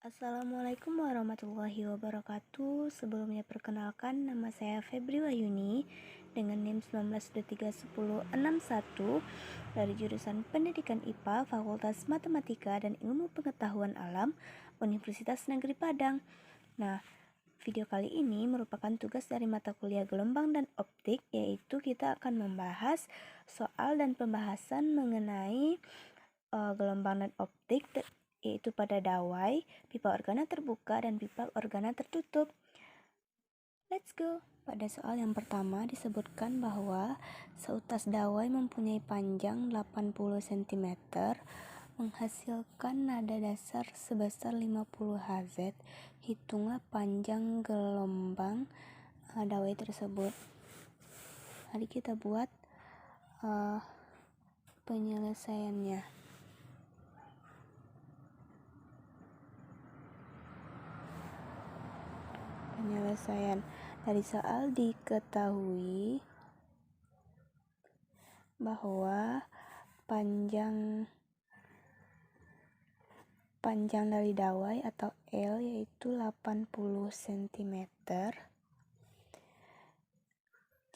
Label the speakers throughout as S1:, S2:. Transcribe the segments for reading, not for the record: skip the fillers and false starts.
S1: Assalamualaikum warahmatullahi wabarakatuh. Sebelumnya perkenalkan, nama saya Febri Wahyuni dengan NIM 19231061 dari jurusan Pendidikan IPA Fakultas Matematika dan Ilmu Pengetahuan Alam Universitas Negeri Padang. Nah, video kali ini merupakan tugas dari mata kuliah gelombang dan optik, yaitu kita akan membahas soal dan pembahasan mengenai gelombang dan optik, yaitu pada dawai, pipa organa terbuka, dan pipa organa tertutup. Let's go! Pada soal yang pertama disebutkan bahwa seutas dawai mempunyai panjang 80 cm, menghasilkan nada dasar sebesar 50 Hz. Hitunglah panjang gelombang dawai tersebut. Mari kita buat penyelesaiannya. Dari soal diketahui bahwa panjang dari dawai atau L yaitu 80 cm.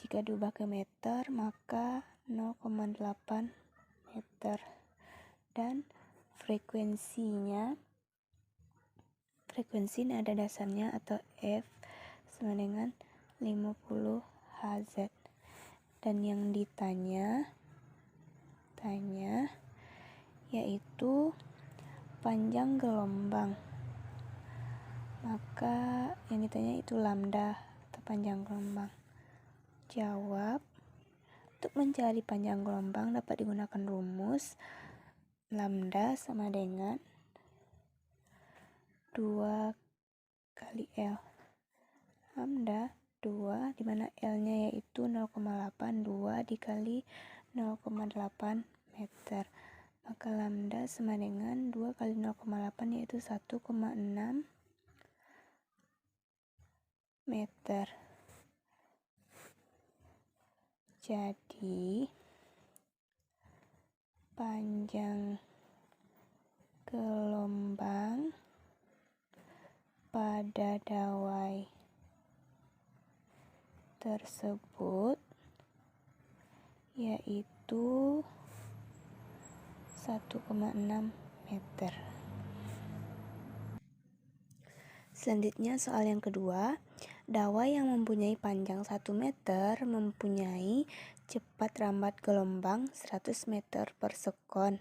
S1: Jika diubah ke meter maka 0,8 meter, dan frekuensi nada dasarnya atau F sama dengan 50 Hz. Dan yang ditanya yaitu panjang gelombang. Maka yang ditanya itu lambda atau panjang gelombang. Jawab. Untuk mencari panjang gelombang dapat digunakan rumus lambda sama dengan 2 kali L. Lambda 2, dimana L-nya yaitu 0,8, 2 dikali 0,8 meter. Maka lambda sama dengan 2 kali 0,8 yaitu 1,6 meter. Jadi panjang gelombang pada dawai tersebut yaitu 1,6 meter. Selanjutnya soal yang kedua, dawai yang mempunyai panjang 1 meter mempunyai cepat rambat gelombang 100 meter per sekon.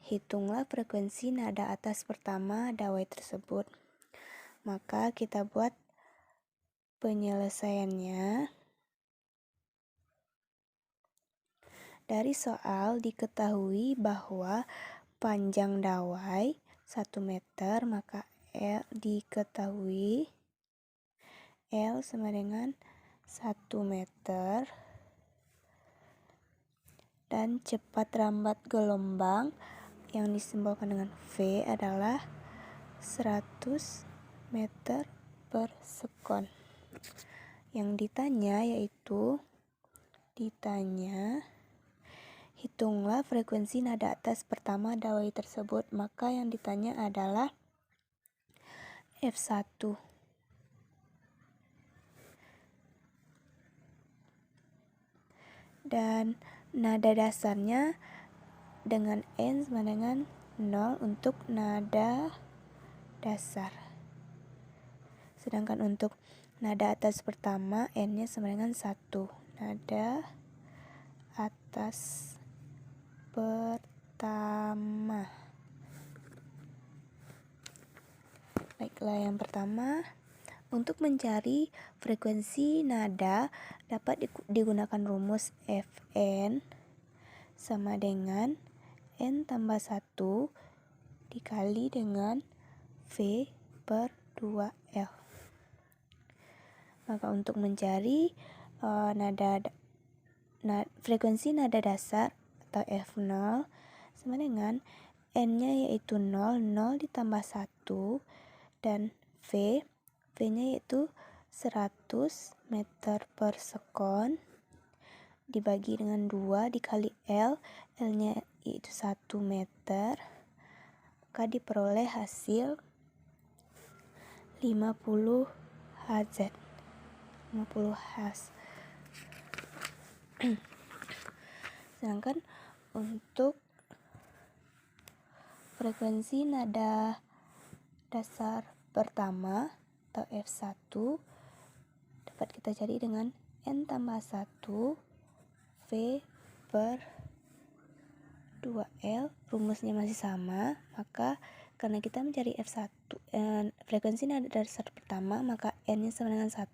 S1: Hitunglah frekuensi nada atas pertama dawai tersebut. Maka kita buat penyelesaiannya. Dari soal diketahui bahwa panjang dawai 1 meter, maka L diketahui L sama dengan 1 meter, dan cepat rambat gelombang yang disimbolkan dengan V adalah 100 meter per sekon. Yang ditanya hitunglah frekuensi nada atas pertama dawai tersebut. Maka yang ditanya adalah F1. Dan nada dasarnya dengan N sama dengan 0 untuk nada dasar. Sedangkan untuk nada atas pertama N-nya sama dengan 1. Nada atas pertama. Baiklah, yang pertama, untuk mencari frekuensi nada dapat digunakan rumus Fn sama dengan N tambah 1 dikali dengan V per 2L. Maka untuk mencari frekuensi nada dasar atau F0 sama dengan N-nya yaitu 0 ditambah 1, dan V-nya yaitu 100 meter per sekon dibagi dengan 2 dikali L-nya yaitu 1 meter, maka diperoleh hasil 50 Hz. 50 Hz. Sedangkan untuk frekuensi nada dasar pertama atau F1 dapat kita cari dengan N tambah 1 V per 2L. Rumusnya masih sama, maka karena kita mencari F1 frekuensi nada dasar pertama, maka N nya sama dengan 1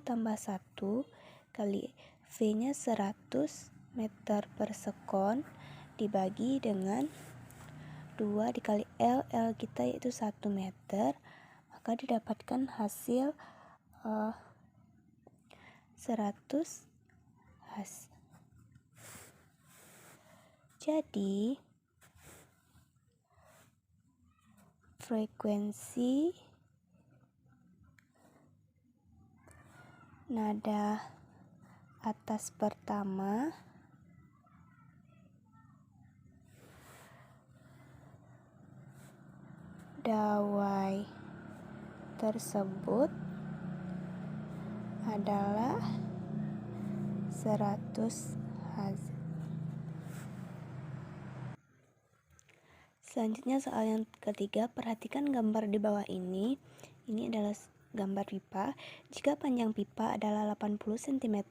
S1: tambah 1 kali V nya 100 meter per sekon dibagi dengan 2 dikali L kita yaitu 1 meter, maka didapatkan hasil 100 Hz. Jadi frekuensi nada atas pertama dawai tersebut adalah 100 Hz. Selanjutnya soal yang ketiga, perhatikan gambar di bawah ini. Ini adalah gambar pipa. Jika panjang pipa adalah 80 cm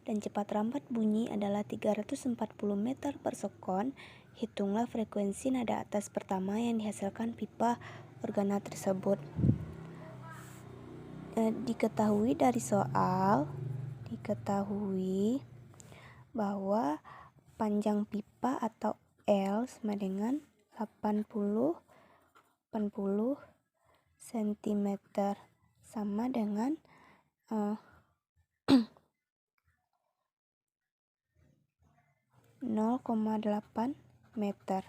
S1: dan cepat rambat bunyi adalah 340 meter per sekon, hitunglah frekuensi nada atas pertama yang dihasilkan pipa organa tersebut. Diketahui dari soal, bahwa panjang pipa atau L sama dengan 80 cm sama dengan 0,8 meter,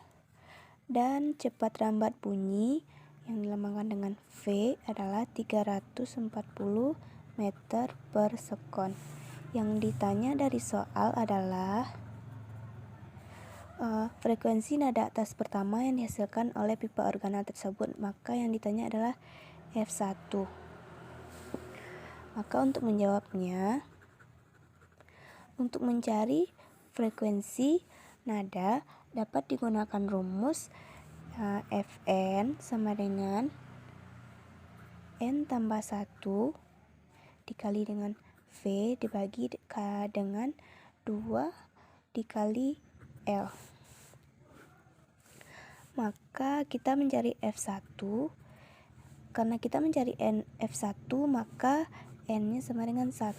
S1: dan cepat rambat bunyi yang dilambangkan dengan V adalah 340 meter per sekon. Yang ditanya dari soal adalah frekuensi nada atas pertama yang dihasilkan oleh pipa organa tersebut, maka yang ditanya adalah F1. Maka untuk menjawabnya, untuk mencari frekuensi nada dapat digunakan rumus Fn sama dengan N tambah 1 dikali dengan V dibagi dengan 2 dikali L. Maka kita mencari F1. Karena kita mencari F1, maka N nya sama dengan 1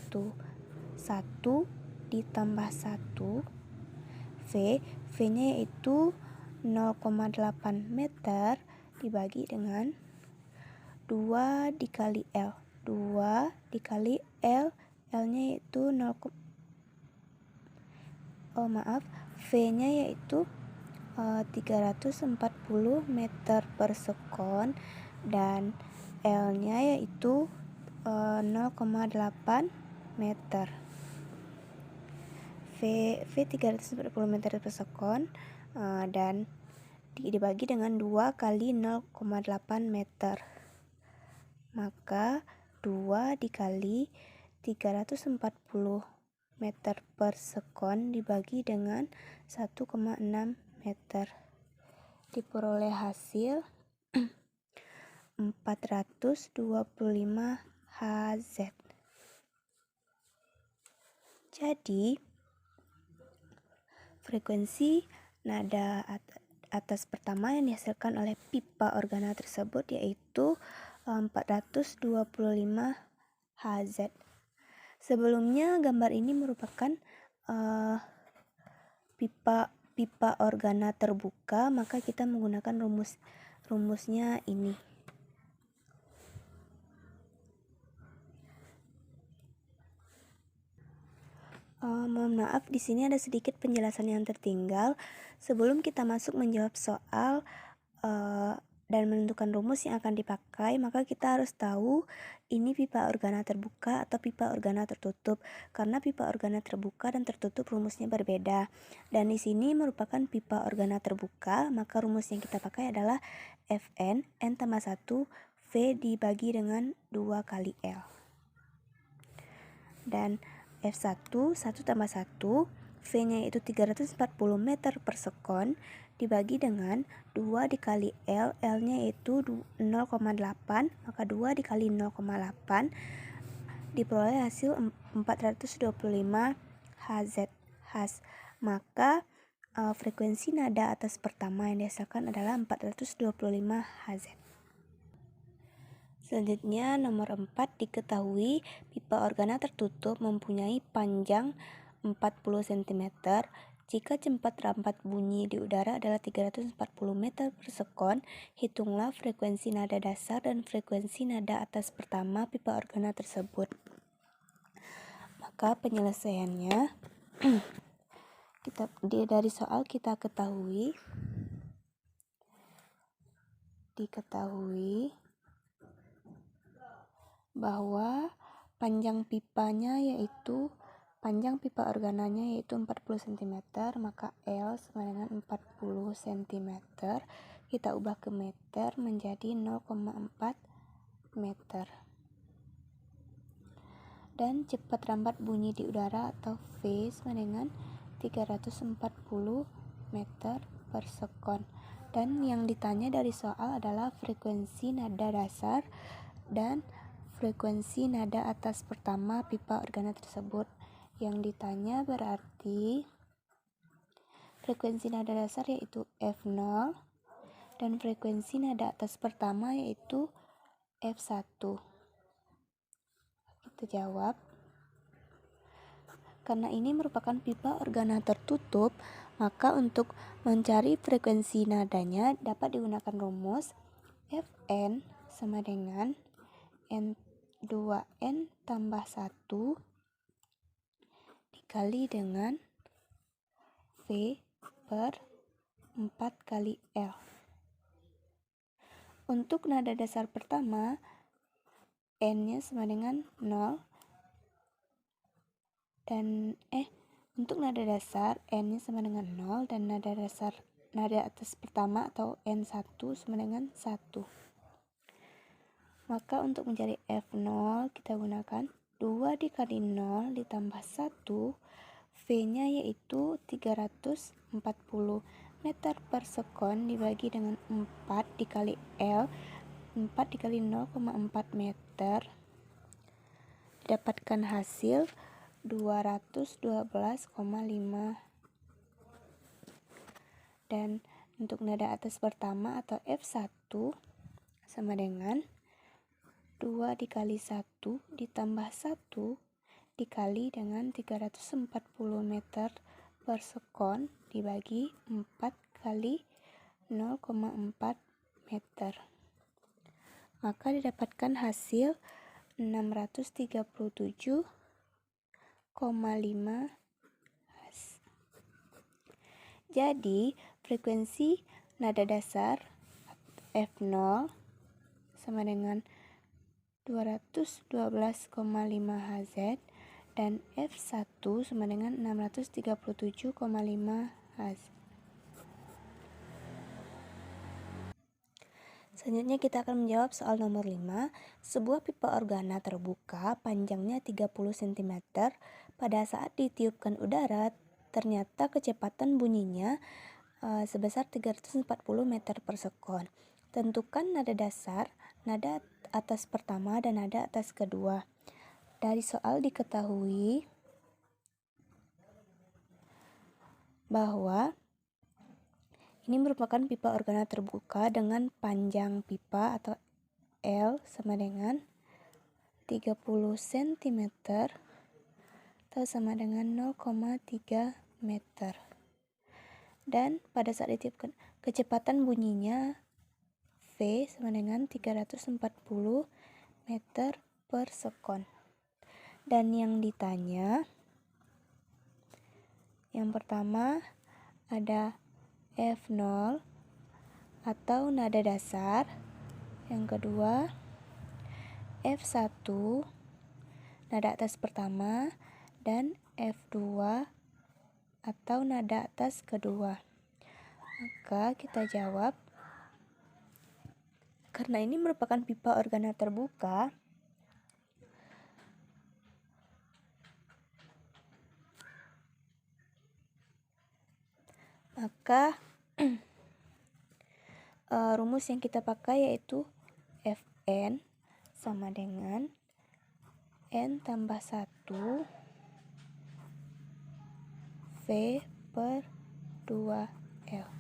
S1: ditambah 1 V nya yaitu 0,8 meter dibagi dengan 2 dikali L. 2 dikali L nya yaitu V nya yaitu 340 meter per sekon dan L nya yaitu 0,8 meter. V 340 meter per sekon dan dibagi dengan 2 kali 0,8 meter, maka 2 dikali 340 meter per sekon dibagi dengan 1,6 meter, diperoleh hasil 425 Hz. Jadi frekuensi nada atas pertama yang dihasilkan oleh pipa organa tersebut yaitu 425 Hz. Sebelumnya gambar ini merupakan pipa organa terbuka, maka kita menggunakan rumusnya ini. Mohon maaf, di sini ada sedikit penjelasan yang tertinggal. Sebelum kita masuk menjawab soal dan menentukan rumus yang akan dipakai, maka kita harus tahu ini pipa organa terbuka atau pipa organa tertutup. Karena pipa organa terbuka dan tertutup rumusnya berbeda. Dan di sini merupakan pipa organa terbuka, maka rumus yang kita pakai adalah Fn N tambah 1 V dibagi dengan 2 kali L. Dan F1, 1 tambah 1, V-nya yaitu 340 meter per sekon, dibagi dengan 2 dikali L, L-nya yaitu 0,8, maka 2 dikali 0,8, diperoleh hasil 425 Hz. Maka frekuensi nada atas pertama yang dihasilkan adalah 425 Hz. Selanjutnya nomor 4, diketahui pipa organa tertutup mempunyai panjang 40 cm jika cepat rampat bunyi di udara adalah 340 meter per sekon. Hitunglah frekuensi nada dasar dan frekuensi nada atas pertama pipa organa tersebut. Maka penyelesaiannya dari soal kita diketahui bahwa panjang pipa organanya yaitu 40 cm, maka L sama dengan 40 cm. Kita ubah ke meter menjadi 0,4 meter. Dan cepat rampat bunyi di udara atau V sama dengan 340 meter per sekon. Dan yang ditanya dari soal adalah frekuensi nada dasar dan frekuensi nada atas pertama pipa organa tersebut. Yang ditanya berarti frekuensi nada dasar yaitu F0 dan frekuensi nada atas pertama yaitu F1. Kita jawab. Karena ini merupakan pipa organa tertutup, maka untuk mencari frekuensi nadanya dapat digunakan rumus Fn sama dengan N2N tambah 1 dikali dengan V per 4 kali L. Untuk nada dasar pertama, N-nya sama dengan 0 dan untuk nada dasar N-nya sama dengan 0 dan nada atas pertama atau N1 sama dengan 1. Maka untuk mencari F0 kita gunakan 2 dikali 0 ditambah 1, V-nya yaitu 340 meter per sekon dibagi dengan 4 dikali L, 4 dikali 0,4 meter, didapatkan hasil 212,5. Dan untuk nada atas pertama atau F1 sama dengan 2 dikali 1 ditambah 1 dikali dengan 340 meter per sekon dibagi 4 kali 0,4 meter. Maka didapatkan hasil 637,5 Hz. Jadi frekuensi nada dasar F0 sama dengan 212,5 Hz dan F1 sama dengan 637,5 Hz. Selanjutnya kita akan menjawab soal nomor 5. Sebuah pipa organa terbuka panjangnya 30 cm. Pada saat ditiupkan udara, ternyata kecepatan bunyinya sebesar 340 meter per sekon. Tentukan nada dasar, nada atas pertama dan nada atas kedua. Dari soal diketahui bahwa ini merupakan pipa organa terbuka dengan panjang pipa atau L sama dengan 30 cm atau sama dengan 0,3 meter. Dan pada saat ditiupkan kecepatan bunyinya V sama dengan 340 meter per sekon. Dan yang ditanya yang pertama ada F0 atau nada dasar, yang kedua F1 nada atas pertama dan F2 atau nada atas kedua. Maka kita jawab Karena ini merupakan pipa organa terbuka, maka rumus yang kita pakai yaitu Fn sama dengan N tambah 1 V per 2L.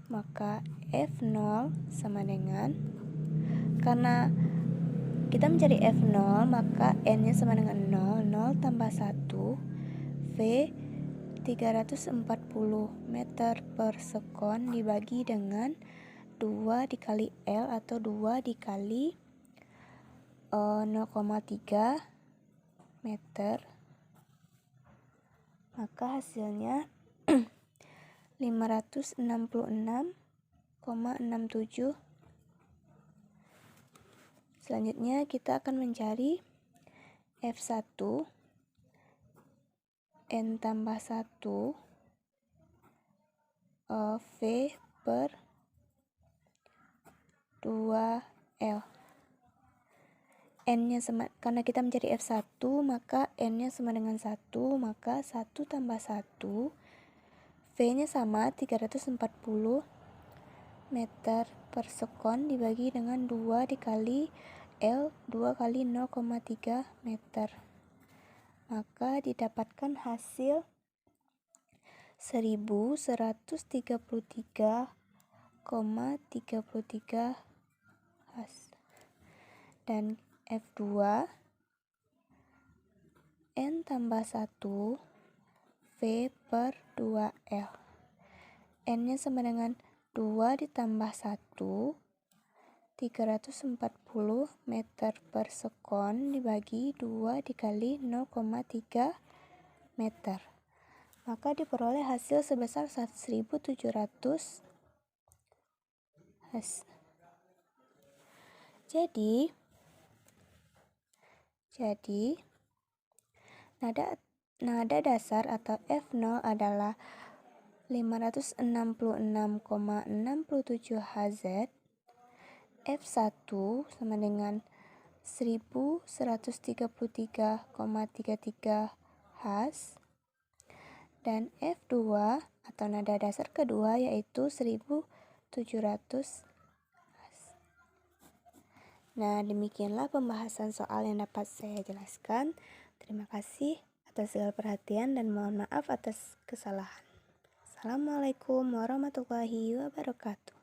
S1: Maka F0 sama dengan, karena kita mencari F0, maka N nya sama dengan 0, 0 tambah 1 V 340 meter per sekon dibagi dengan 2 dikali L atau 2 dikali 0,3 meter, maka hasilnya 566,67. Selanjutnya kita akan mencari F1 N tambah 1 V per 2L. N nya sama, karena kita mencari F1 maka N nya sama dengan 1, maka 1 tambah 1 V nya sama 340 meter per sekon dibagi dengan 2 dikali L, 2 kali 0,3 meter, maka didapatkan hasil 1133,33 dan F2 N tambah 1 V per 2L. N nya sama dengan 2 ditambah 1 340 meter per sekon dibagi 2 dikali 0,3 meter, maka diperoleh hasil sebesar 11.700. Jadi nada dasar atau F0 adalah 566,67 Hz, F1 sama dengan 1133,33 Hz, dan F2 atau nada dasar kedua yaitu 1700. Nah, demikianlah pembahasan soal yang dapat saya jelaskan. Terima kasih atas segala perhatian dan mohon maaf atas kesalahan. Assalamualaikum warahmatullahi wabarakatuh.